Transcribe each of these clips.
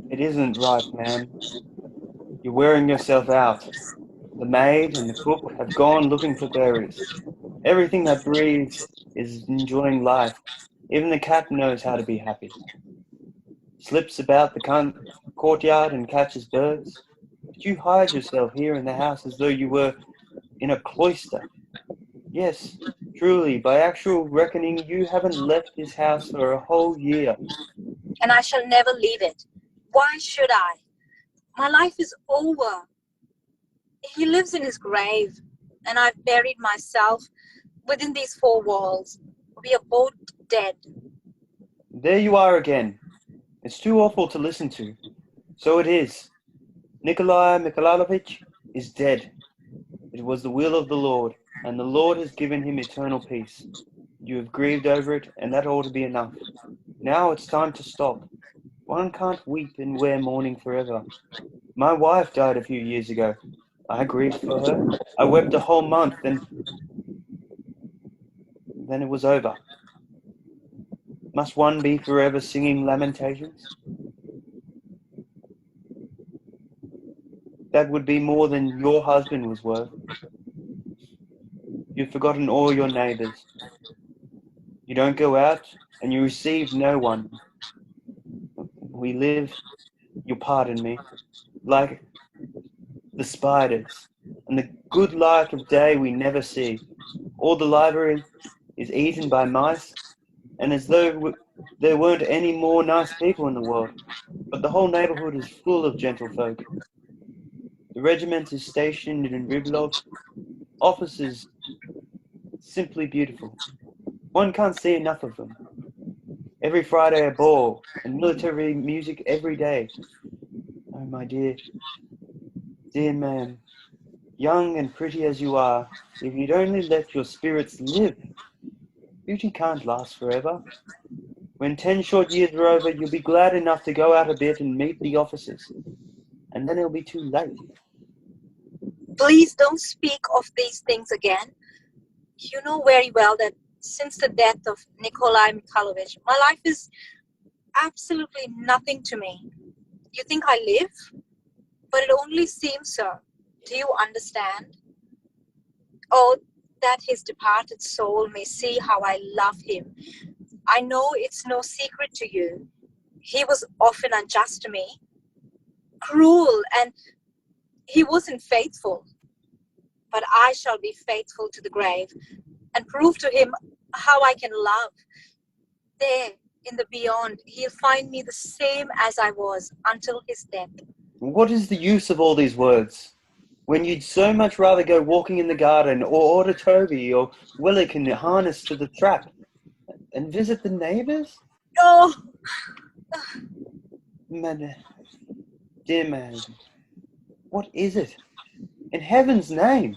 It isn't right, man. You're wearing yourself out. The maid and the cook have gone looking for berries. Everything that breathes is enjoying life. Even the cat knows how to be happy. Slips about the courtyard and catches birds. But you hide yourself here in the house as though you were in a cloister. Yes, truly, by actual reckoning, you haven't left this house for a whole year. And I shall never leave it. Why should I? My life is over. He lives in his grave, and I've buried myself within these four walls. We are both dead. There you are again. It's too awful to listen to. So it is. Nikolai Mikhailovich is dead. It was the will of the Lord, and the Lord has given him eternal peace. You have grieved over it, and that ought to be enough. Now it's time to stop. One can't weep and wear mourning forever. My wife died a few years ago. I grieved for her. I wept a whole month, and then it was over. Must one be forever singing lamentations? That would be more than your husband was worth. You've forgotten all your neighbours. You don't go out, and you receive no one. We live, you'll pardon me, like the spiders, and the good light of day we never see. All the library is eaten by mice, and as though there weren't any more nice people in the world, but the whole neighbourhood is full of gentlefolk. The regiment is stationed in Rivlov. Officers simply beautiful. One can't see enough of them. Every Friday a ball, and military music every day. Oh, my dear man, young and pretty as you are, if you'd only let your spirits live. Beauty can't last forever. When 10 short years are over, you'll be glad enough to go out a bit and meet the officers. And then it'll be too late. Please don't speak of these things again. You know very well that since the death of Nikolai Mikhailovich, my life is absolutely nothing to me. You think I live? But it only seems so. Do you understand? Oh, that his departed soul may see how I love him. I know it's no secret to you. He was often unjust to me, cruel, and he wasn't faithful. But I shall be faithful to the grave and prove to him how I can love. There, in the beyond, he'll find me the same as I was until his death. What is the use of all these words, when you'd so much rather go walking in the garden, or order Toby or Willick harness to the trap, and visit the neighbours? Oh! Dear man, what is it? In heaven's name!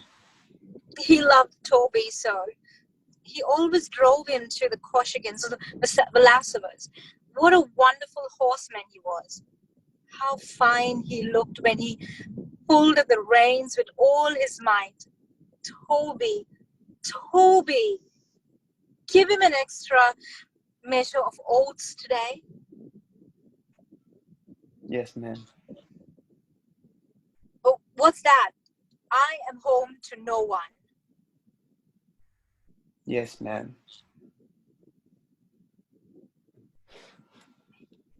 He loved Toby so. He always drove him to the Koshigins, the Velasovas. What a wonderful horseman he was. How fine he looked when he pulled at the reins with all his might. Toby, give him an extra measure of oats today. Yes, ma'am. Oh, what's that? I am home to no one. Yes, ma'am.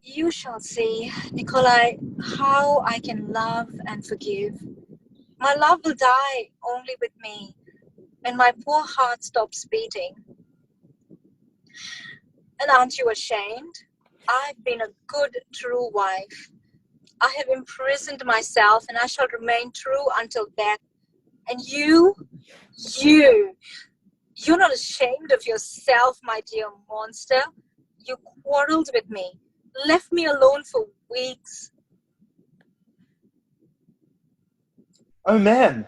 You shall see, Nikolai, how I can love and forgive. My love will die only with me when my poor heart stops beating. And aren't you ashamed? I've been a good, true wife. I have imprisoned myself, and I shall remain true until death. And you're not ashamed of yourself, my dear monster. You quarreled with me, left me alone for weeks. Oh, ma'am,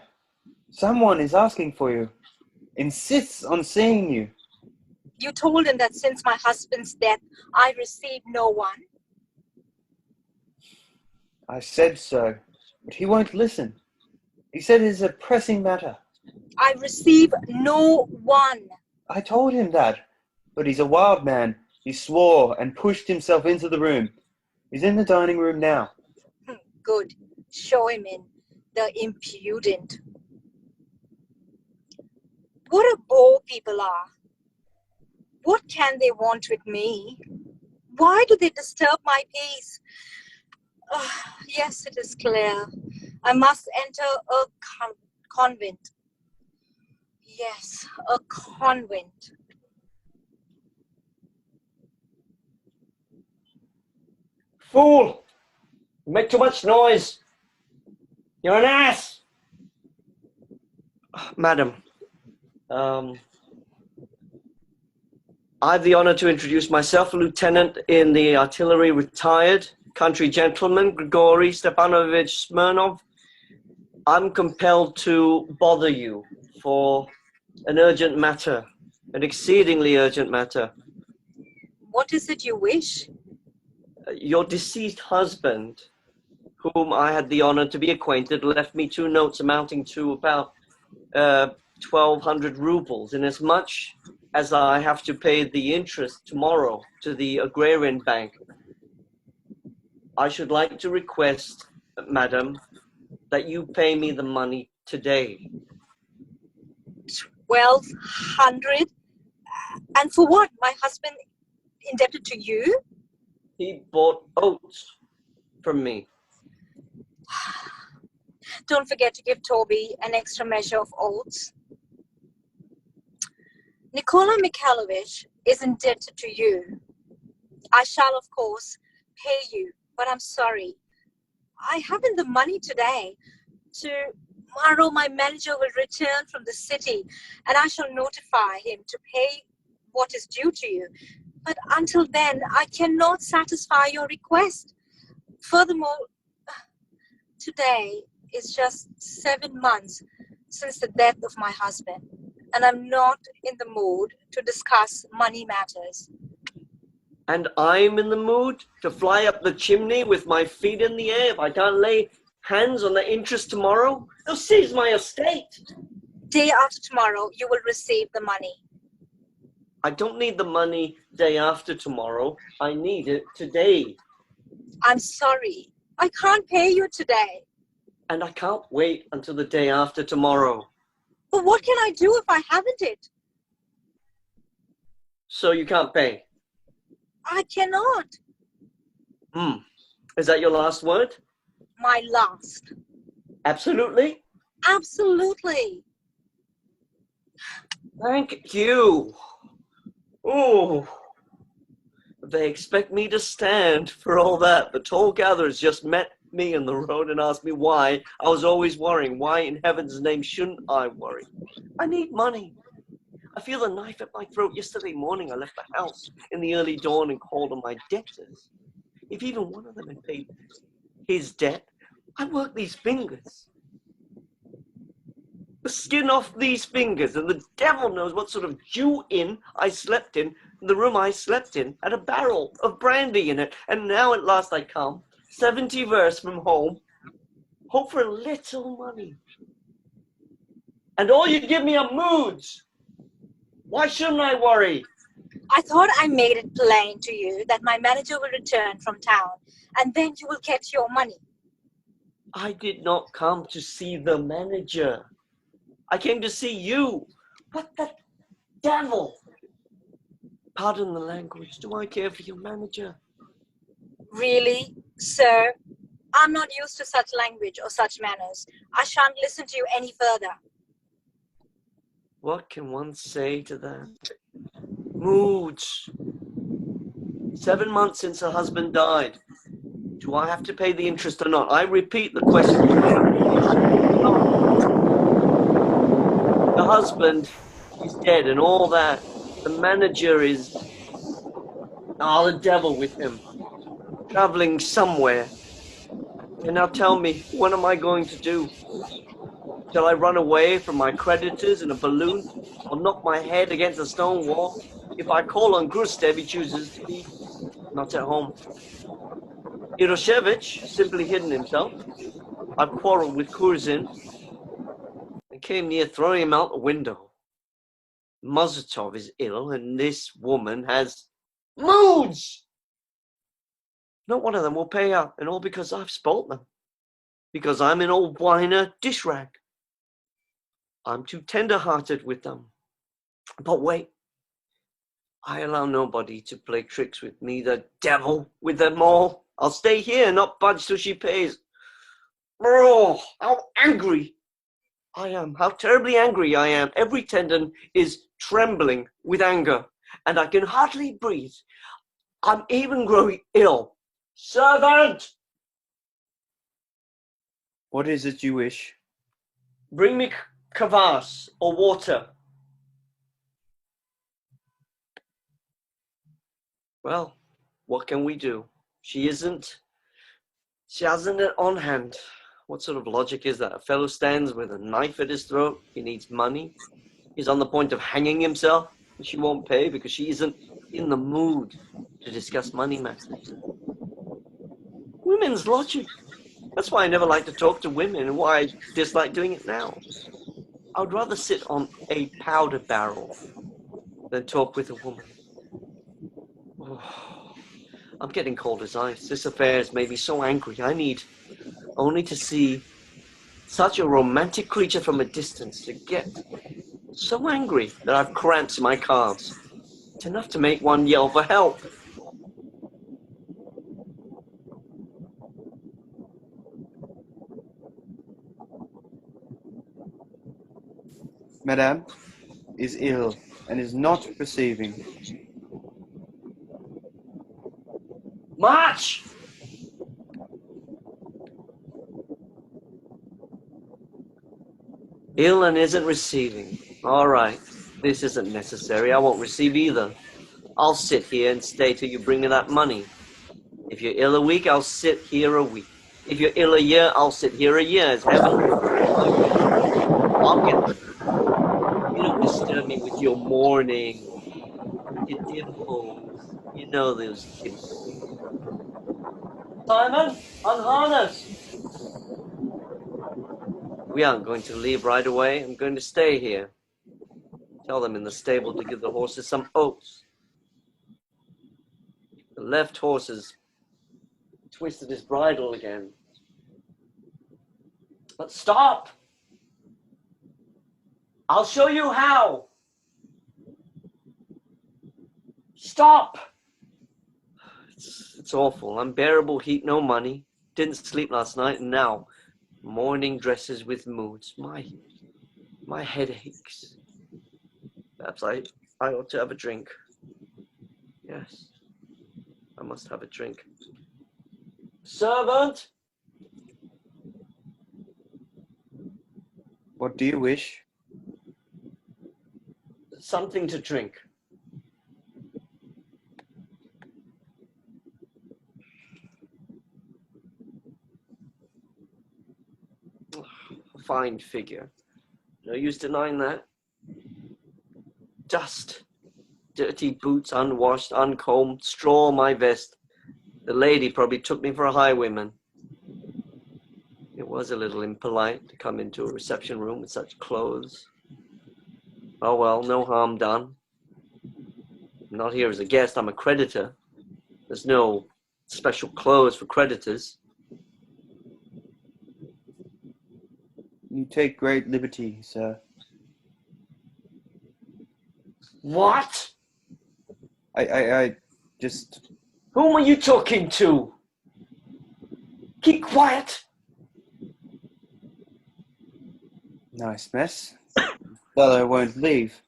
someone is asking for you. Insists on seeing you. You told him that since my husband's death, I received no one. I said so, but he won't listen. He said it is a pressing matter. I receive no one. I told him that, but he's a wild man, He swore and pushed himself into the room. He's in the dining room now. Good. Show him in. The impudent. What a bore people are. What can they want with me? Why do they disturb my peace? Yes, it is clear. I must enter a convent. Yes, a convent. Fool! You make too much noise. You're an ass! Madam, I have the honor to introduce myself, a lieutenant in the artillery, retired, country gentleman, Grigory Stepanovich Smirnov. I'm compelled to bother you for an urgent matter, an exceedingly urgent matter. What is it you wish? Your deceased husband, whom I had the honor to be acquainted, left me 2 notes amounting to about 1,200 rubles, inasmuch as I have to pay the interest tomorrow to the Agrarian Bank. I should like to request, madam, that you pay me the money today. 1,200? And for what? My husband indebted to you? He bought oats from me. Don't forget to give Toby an extra measure of oats. Nikolai Mikhailovich is indebted to you. I shall, of course, pay you, but I'm sorry. I haven't the money today. Tomorrow my manager will return from the city and I shall notify him to pay what is due to you. But until then, I cannot satisfy your request. Furthermore, today is just 7 months since the death of my husband, and I'm not in the mood to discuss money matters. And I'm in the mood to fly up the chimney with my feet in the air. If I can't lay hands on the interest tomorrow, they'll seize my estate. Day after tomorrow, you will receive the money. I don't need the money day after tomorrow. I need it today. I'm sorry. I can't pay you today. And I can't wait until the day after tomorrow. But what can I do if I haven't it? So you can't pay? I cannot. Is that your last word? My last. Absolutely? Absolutely. Thank you. Oh, they expect me to stand for all that. The toll gatherers just met me in the road and asked me why I was always worrying. Why in heaven's name shouldn't I worry? I need money. I feel a knife at my throat. Yesterday morning I left the house in the early dawn and called on my debtors. If even one of them had paid his debt, I worked these fingers. The skin off these fingers, and the devil knows what sort of Jew inn I slept in. The room I slept in had a barrel of brandy in it, and now at last I come, 70 versts from home, hope for a little money. And all you give me are moods. Why shouldn't I worry? I thought I made it plain to you that my manager will return from town, and then you will get your money. I did not come to see the manager. I came to see you. What the devil? Pardon the language. Do I care for your manager? Really, sir? I'm not used to such language or such manners. I shan't listen to you any further. What can one say to that? Moods. 7 months since her husband died. Do I have to pay the interest or not? I repeat the question. The husband is dead and all that. The manager is, the devil with him, traveling somewhere. And now tell me, what am I going to do? Shall I run away from my creditors in a balloon or knock my head against a stone wall? If I call on Grustev, he chooses to be not at home. Iroshevich simply hidden himself. I've quarreled with Kurzin and came near throwing him out the window. Mozatov is ill, and this woman has Moods! Not one of them will pay up, and all because I've spoilt them. Because I'm an old whiner dish rag. I'm too tender-hearted with them. But wait, I allow nobody to play tricks with me, the devil with them all. I'll stay here and not budge till she pays. Oh, how angry I am, how terribly angry I am. Every tendon is trembling with anger, and I can hardly breathe. I'm even growing ill. Servant! What is it you wish? Bring me kvass or water. Well, what can we do? She hasn't it on hand. What sort of logic is that? A fellow stands with a knife at his throat. He needs money. He's on the point of hanging himself. And she won't pay because she isn't in the mood to discuss money matters. Women's logic. That's why I never like to talk to women and why I dislike doing it now. I would rather sit on a powder barrel than talk with a woman. Oh, I'm getting cold as ice. This affair has made me so angry. I need only to see such a romantic creature from a distance to get so angry that I've cramps in my calves. It's enough to make one yell for help. Madame is ill and is not receiving. March! Ill and isn't receiving. All right. This isn't necessary. I won't receive either. I'll sit here and stay till you bring me that money. If you're ill a week, I'll sit here a week. If you're ill a year, I'll sit here a year. As heaven. I'll get. You don't disturb me with your mourning, your dimples. You know those dimples. Simon, unharness. We aren't going to leave right away. I'm going to stay here. Tell them in the stable to give the horses some oats. The left horse has twisted his bridle again. But stop! I'll show you how! Stop! It's awful. Unbearable heat, no money. Didn't sleep last night, and now morning dresses with moods. My head aches. Perhaps I ought to have a drink. Yes, I must have a drink. Servant! What do you wish? Something to drink. Fine figure. No use denying that. Dust. Dirty boots, unwashed, uncombed, straw on my vest. The lady probably took me for a highwayman. It was a little impolite to come into a reception room with such clothes. Oh well, no harm done. I'm not here as a guest, I'm a creditor. There's no special clothes for creditors. You take great liberty, sir. What? I just... Whom are you talking to? Keep quiet. Nice mess. Fellow won't leave.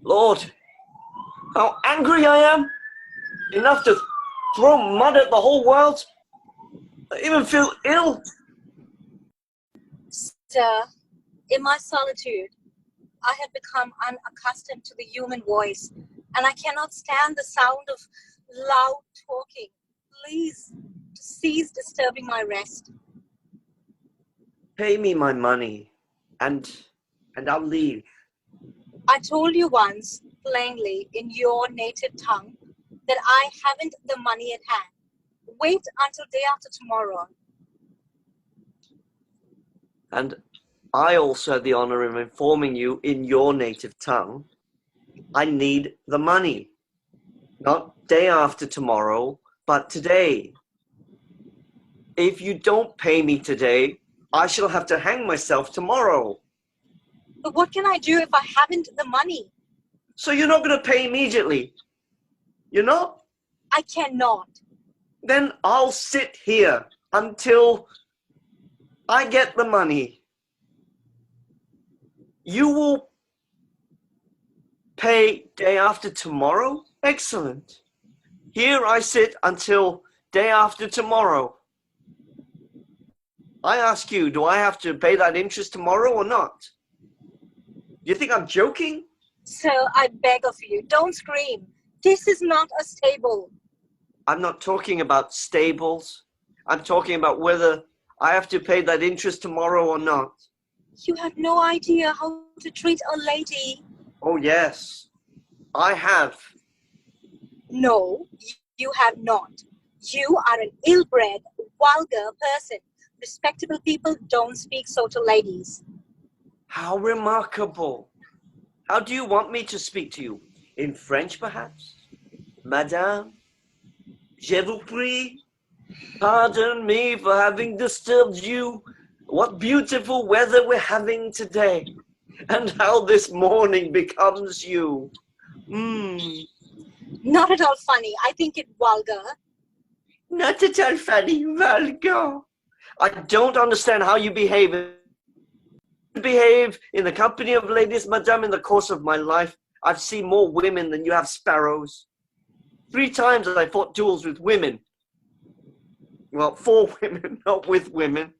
Lord, how angry I am. Enough to throw mud at the whole world. I even feel ill. Sir, in my solitude, I have become unaccustomed to the human voice, and I cannot stand the sound of loud talking. Please, cease disturbing my rest. Pay me my money, and I'll leave. I told you once, plainly, in your native tongue, that I haven't the money at hand. Wait until day after tomorrow. And I also have the honor of informing you in your native tongue I need the money. Not day after tomorrow, but today. If you don't pay me today, I shall have to hang myself tomorrow. But what can I do if I haven't the money? So you're not going to pay immediately? You're not? I cannot. Then I'll sit here until I get the money. You will pay day after tomorrow? Excellent. Here I sit until day after tomorrow. I ask you, do I have to pay that interest tomorrow or not? Do you think I'm joking? Sir, I beg of you, don't scream. This is not a stable. I'm not talking about stables. I'm talking about whether I have to pay that interest tomorrow or not. You have no idea how to treat a lady. Oh, yes. I have. No, you have not. You are an ill-bred, vulgar person. Respectable people don't speak so to ladies. How remarkable. How do you want me to speak to you? In French, perhaps? Madame? Je vous prie. Pardon me for having disturbed you. What beautiful weather we're having today. And how this morning becomes you. Not at all funny. I think it vulgar. Not at all funny, vulgar. I don't understand how you behave. In the company of ladies, madame. In the course of my life, I've seen more women than you have sparrows. 3 times I fought duels with women. Well, 4 women, not with women.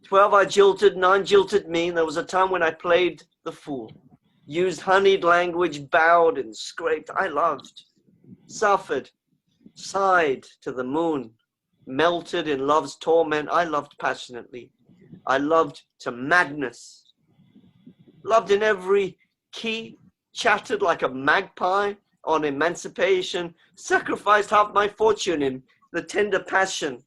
12 I jilted, 9 jilted me. There was a time when I played the fool. Used honeyed language, bowed and scraped. I loved, suffered, sighed to the moon. Melted in love's torment. I loved passionately. I loved to madness. Loved in every key. Chattered like a magpie on emancipation. Sacrificed half my fortune in the tender passion.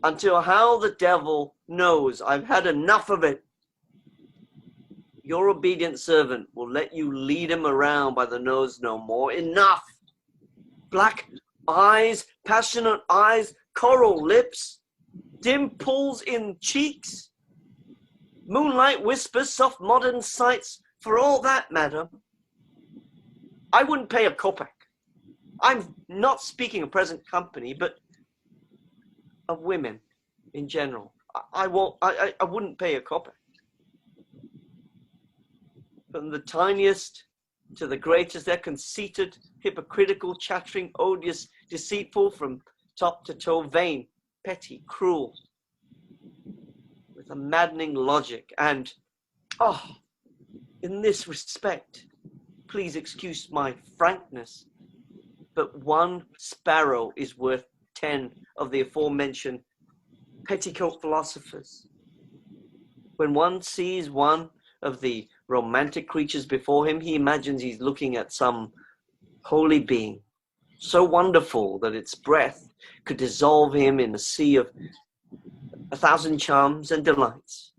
Until how the devil knows I've had enough of it. Your obedient servant will let you lead him around by the nose no more. Enough! Black eyes, passionate eyes, coral lips, dimples in cheeks, moonlight whispers, soft modern sights. For all that, madam, I wouldn't pay a kopeck. I'm not speaking of present company, but of women in general. I wouldn't pay a kopeck. From the tiniest to the greatest, they're conceited, hypocritical, chattering, odious, deceitful, from top to toe, vain, petty, cruel, with a maddening logic. And, in this respect, please excuse my frankness, but 1 sparrow is worth 10 of the aforementioned petticoat philosophers. When one sees one of the romantic creatures before him, he imagines he's looking at some holy being, so wonderful that its breath could dissolve him in a sea of 1,000 charms and delights.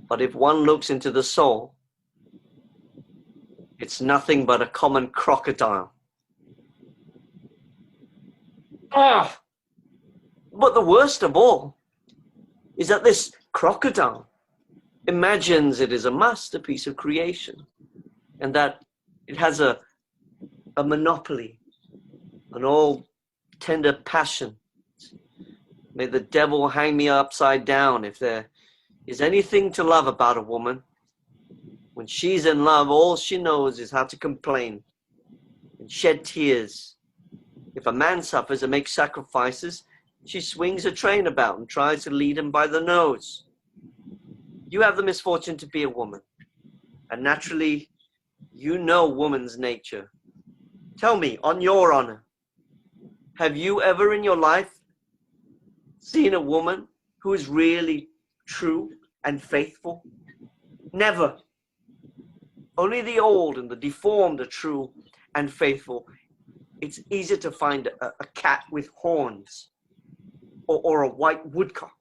But if one looks into the soul, it's nothing but a common crocodile. But the worst of all is that this crocodile imagines it is a masterpiece of creation and that it has a monopoly on all tender passion. May the devil hang me upside down if there is anything to love about a woman. When she's in love, all she knows is how to complain and shed tears. If a man suffers and makes sacrifices, she swings a train about and tries to lead him by the nose. You have the misfortune to be a woman, and naturally, you know woman's nature. Tell me, on your honor, have you ever in your life seen a woman who is really true and faithful? Never. Only the old and the deformed are true and faithful. It's easier to find a cat with horns or a white woodcock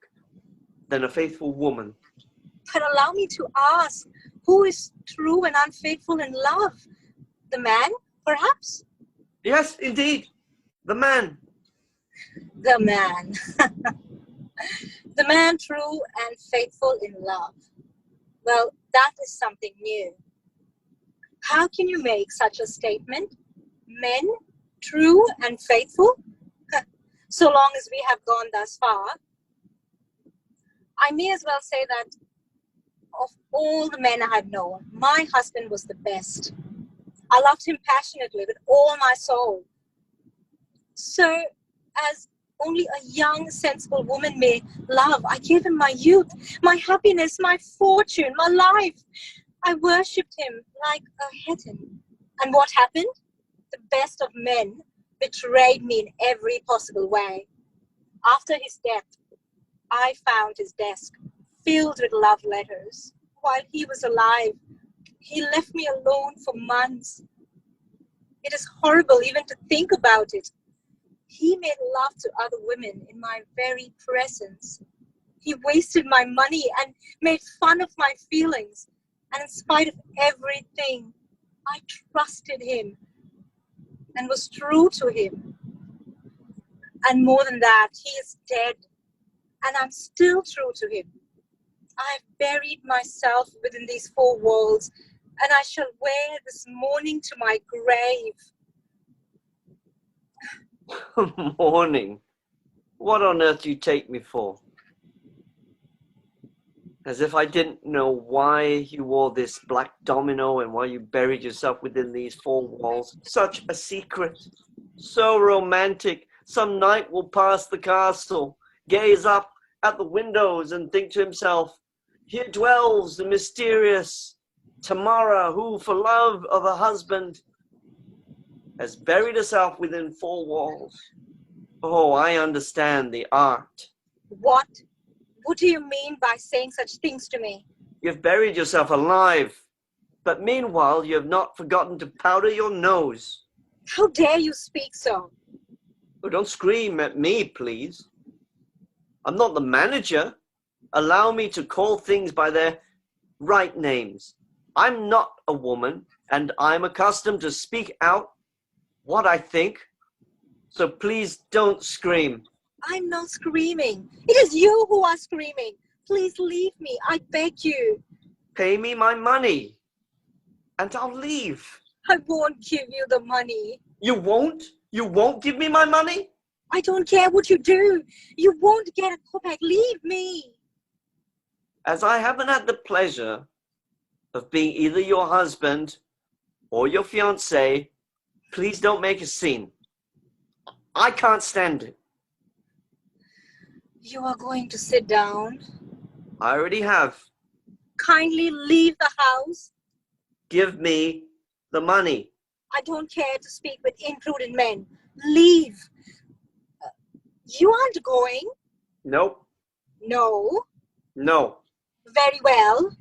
than a faithful woman. But allow me to ask, Who is true and unfaithful in love? The man, perhaps? Yes, indeed. The man. The man. The man true and faithful in love. Well, that is something new. How can you make such a statement? Men, true and faithful? So long as we have gone thus far. I may as well say that of all the men I have known, my husband was the best. I loved him passionately with all my soul. So, as only a young, sensible woman may love, I gave him my youth, my happiness, my fortune, my life. I worshipped him like a heathen. And what happened? The best of men betrayed me in every possible way. After his death, I found his desk filled with love letters. While he was alive, he left me alone for months. It is horrible even to think about it. He made love to other women in my very presence. He wasted my money and made fun of my feelings. And in spite of everything, I trusted him and was true to him. And more than that, he is dead, and I'm still true to him. I have buried myself within these four walls, and I shall wear this mourning to my grave. Mourning? What on earth do you take me for? As if I didn't know why you wore this black domino and why you buried yourself within these four walls. Such a secret. So romantic. Some knight will pass the castle, gaze up at the windows and think to himself, here dwells the mysterious Tamara, who for love of her husband has buried herself within four walls. Oh, I understand the art. What? What do you mean by saying such things to me? You've buried yourself alive, but meanwhile you have not forgotten to powder your nose. How dare you speak so? Oh, don't scream at me, please. I'm not the manager. Allow me to call things by their right names. I'm not a woman, and I'm accustomed to speak out what I think. So please don't scream. I'm not screaming. It is you who are screaming. Please leave me. I beg you. Pay me my money, and I'll leave. I won't give you the money. You won't? You won't give me my money? I don't care what you do. You won't get a kopeck. Leave me. As I haven't had the pleasure of being either your husband or your fiancé, please don't make a scene. I can't stand it. You are going to sit down. I already have. Kindly leave the house. Give me the money. I don't care to speak with imprudent men. Leave. You aren't going? Nope. No. No. Very well.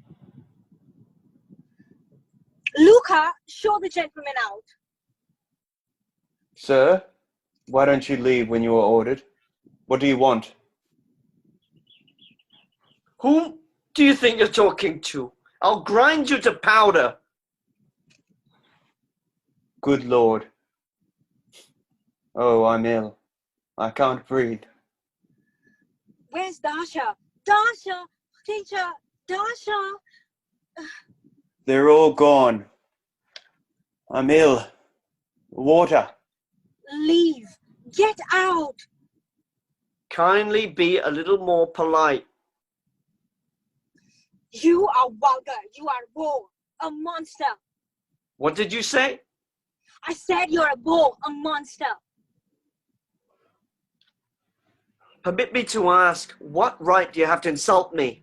Luca, show the gentleman out. Sir, why don't you leave when you are ordered? What do you want? Whom do you think you're talking to? I'll grind you to powder. Good Lord. Oh, I'm ill. I can't breathe. Where's Dasha? Dasha! Teacher! Dasha! They're all gone. I'm ill. Water. Leave. Get out. Kindly be a little more polite. You are vulgar. You are a boar. A monster. What did you say? I said you're a boar. A monster. Permit me to ask, what right do you have to insult me?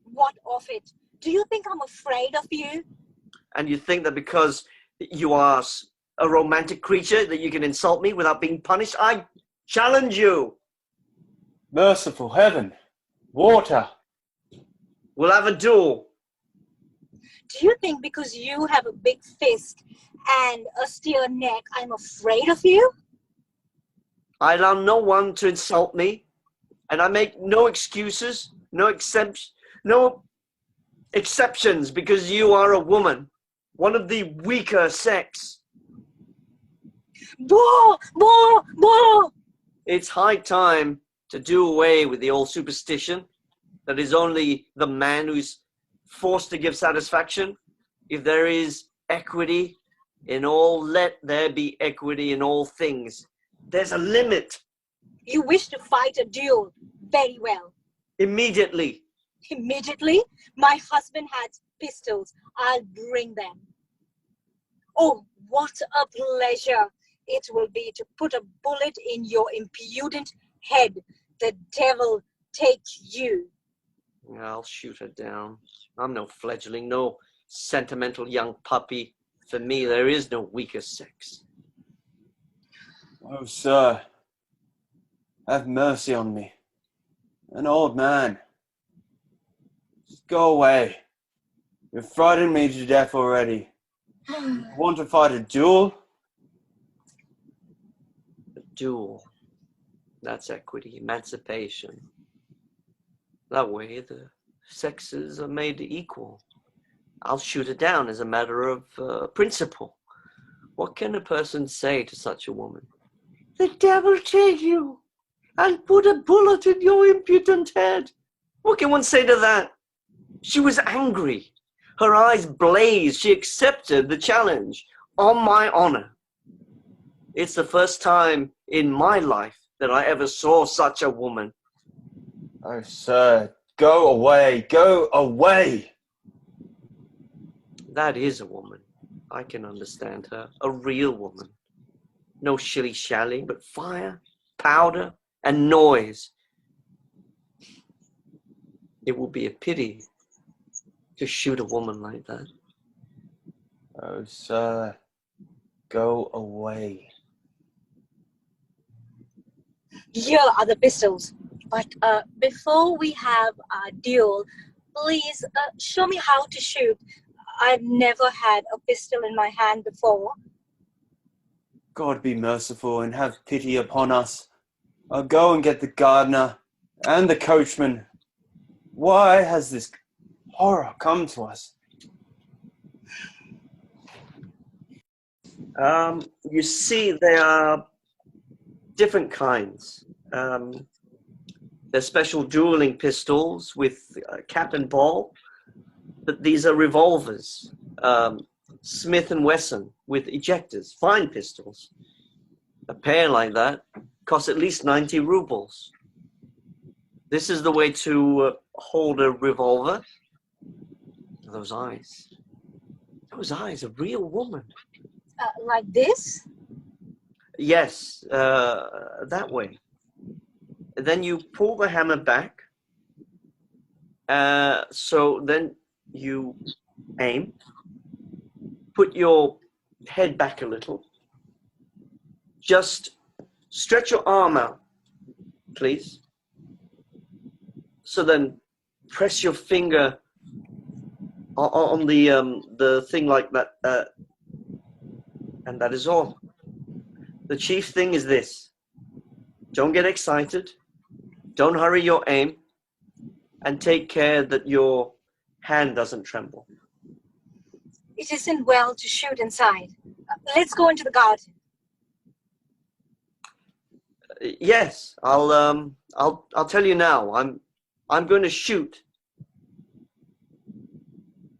What of it? Do you think I'm afraid of you? And you think that because you are a romantic creature that you can insult me without being punished? I challenge you. Merciful heaven. Water. We'll have a duel. Do you think because you have a big fist and a steel neck, I'm afraid of you? I allow no one to insult me, and I make no excuses, no exemption, no exceptions because you are a woman, one of the weaker sex. Boar! Boar! Boar! It's high time to do away with the old superstition that is only the man who's forced to give satisfaction. If there is equity in all, let there be equity in all things. There's a limit. You wish to fight a duel. Very well. Immediately. Immediately? My husband has pistols. I'll bring them. Oh, what a pleasure it will be to put a bullet in your impudent head. The devil take you. I'll shoot her down. I'm no fledgling, no sentimental young puppy. For me, there is no weaker sex. Oh, sir, have mercy on me. An old man. Just go away. You've frightened me to death already. You want to fight a duel? A duel. That's equity, emancipation. That way, the sexes are made equal. I'll shoot her down as a matter of principle. What can a person say to such a woman? The devil take you and put a bullet in your impudent head. What can one say to that? She was angry. Her eyes blazed. She accepted the challenge. On my honor. It's the first time in my life that I ever saw such a woman. Oh, sir, go away, go away. That is a woman. I can understand her. A real woman. No shilly-shally, but fire, powder, and noise. It will be a pity to shoot a woman like that. Oh, sir, go away. Here are the pistols. But before we have a duel, please show me how to shoot. I've never had a pistol in my hand before. God be merciful and have pity upon us. I'll go and get the gardener and the coachman. Why has this horror come to us? You see, there are different kinds. There's special dueling pistols with cap and ball, but these are revolvers. Smith & Wesson with ejectors, fine pistols. A pair like that costs at least 90 rubles. This is the way to hold a revolver. Those eyes, a real woman. Like this? Yes, that way. Then you pull the hammer back. So then you aim. Put your head back a little. Just stretch your arm out, please. So then press your finger on the thing like that, and that is all. The chief thing is this: don't get excited, don't hurry your aim, and take care that your hand doesn't tremble. It isn't well to shoot inside. Let's go into the garden. Yes, I'll tell you now. I'm going to shoot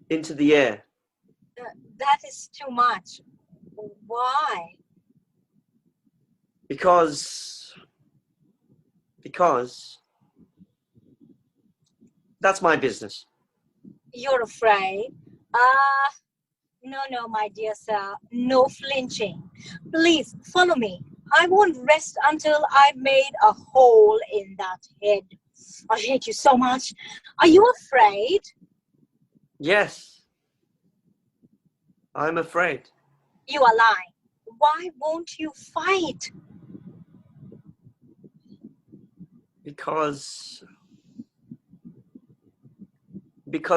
into the air. That is too much. Why? Because that's my business. You're afraid? No, my dear sir. No flinching. Please follow me. I won't rest until I've made a hole in that head. I hate you so much. Are you afraid? Yes, I'm afraid. You are lying. Why won't you fight? Because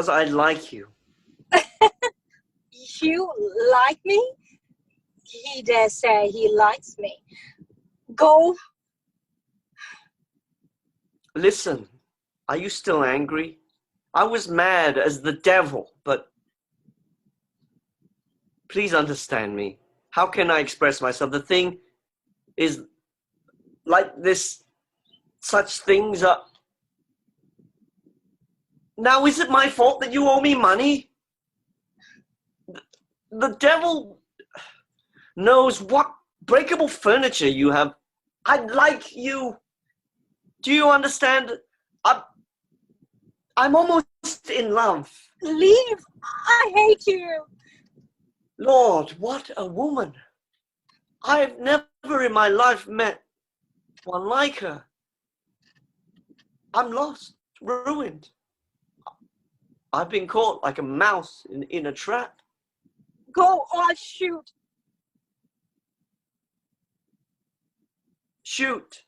I like you. You like me? He dare say he likes me. Go. Listen, are you still angry? I was mad as the devil, but please understand me. How can I express myself? The thing is like this, such things are... Now, is it my fault that you owe me money? The devil knows what breakable furniture you have. I'd like you. Do you understand? I'm almost in love. Leave! I hate you! Lord, what a woman. I've never in my life met one like her. I'm lost, ruined. I've been caught like a mouse in a trap. Go or shoot! Shoot.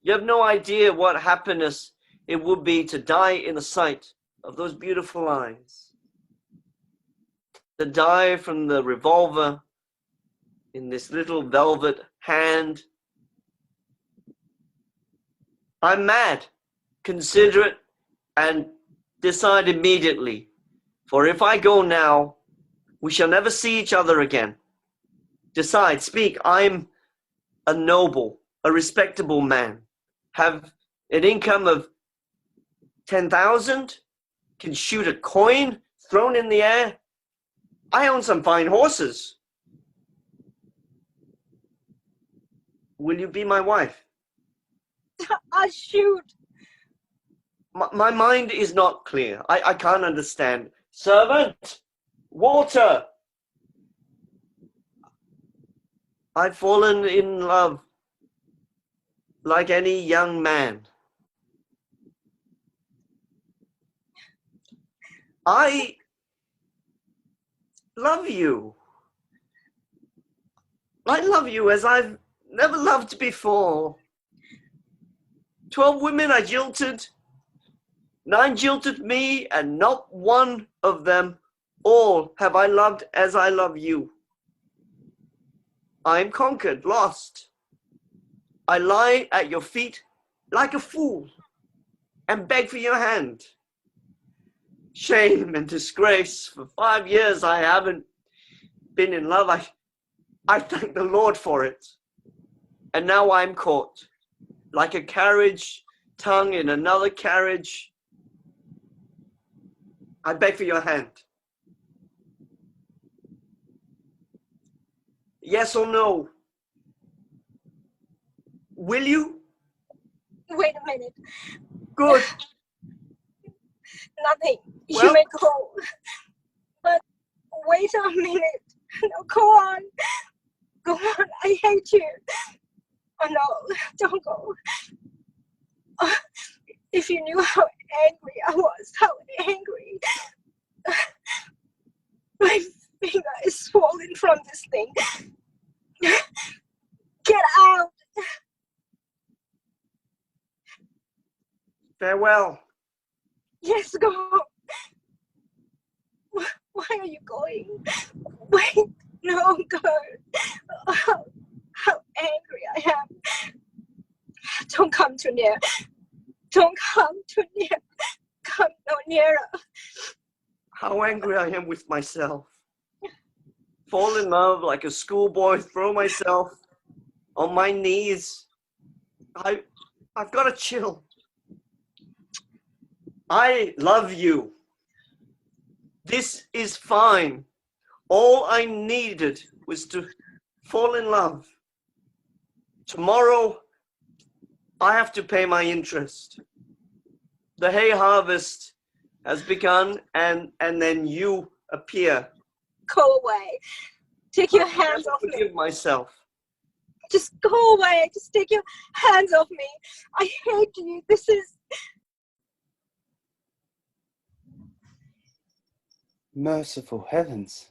You have no idea what happiness it would be to die in the sight of those beautiful eyes. To die from the revolver in this little velvet hand. I'm mad. Consider it and decide immediately. For if I go now, we shall never see each other again. Decide, speak. I'm a noble, a respectable man. Have an income of 10,000. Can shoot a coin thrown in the air. I own some fine horses. Will you be my wife? I'll shoot! My mind is not clear. I can't understand. Servant! Water! I've fallen in love like any young man. I love you. I love you as I've never loved before. 12 women I jilted. 9 jilted me, and not one of them all have I loved as I love you. I am conquered, lost. I lie at your feet like a fool and beg for your hand. Shame and disgrace. For 5 years I haven't been in love. I thank the Lord for it. And now I'm caught like a carriage tongue in another carriage. I beg for your hand. Yes or no? Will you? Wait a minute. Good. Nothing. Well, you may go. But wait a minute. No, go on. Go on. I hate you. Oh no, don't go. Oh, if you knew how angry I was, how angry. My finger is swollen from this thing. Get out. farewell. Yes, go. Why are you going? Wait, no, go. How angry I am. Don't come too near. Don't come too near. Come no nearer. How angry I am with myself. Fall in love like a schoolboy, throw myself on my knees. I've got to chill. I love you. This is fine. All I needed was to fall in love. Tomorrow, I have to pay my interest. The hay harvest has begun, and then you appear. Go away. Take your hands off me. Forgive myself. Just go away. Just take your hands off me. I hate you. This is... Merciful heavens.